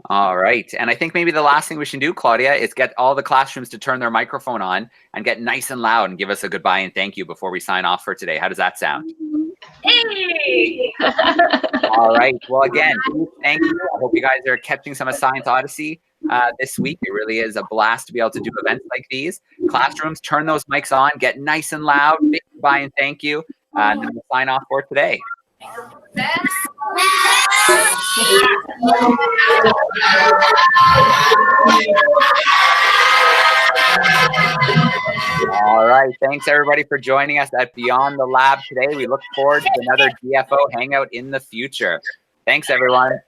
All right. And I think maybe the last thing we should do, Claudia, is get all the classrooms to turn their microphone on and get nice and loud and give us a goodbye and thank you before we sign off for today. How does that sound? Hey! All right. Well, again, thank you. I hope you guys are catching some of Science Odyssey this week. It really is a blast to be able to do events like these. Classrooms, turn those mics on, get nice and loud, big goodbye and thank you. And then we'll sign off for today. All right. Thanks, everybody, for joining us at Beyond the Lab today. We look forward to another DFO Hangout in the future. Thanks, everyone.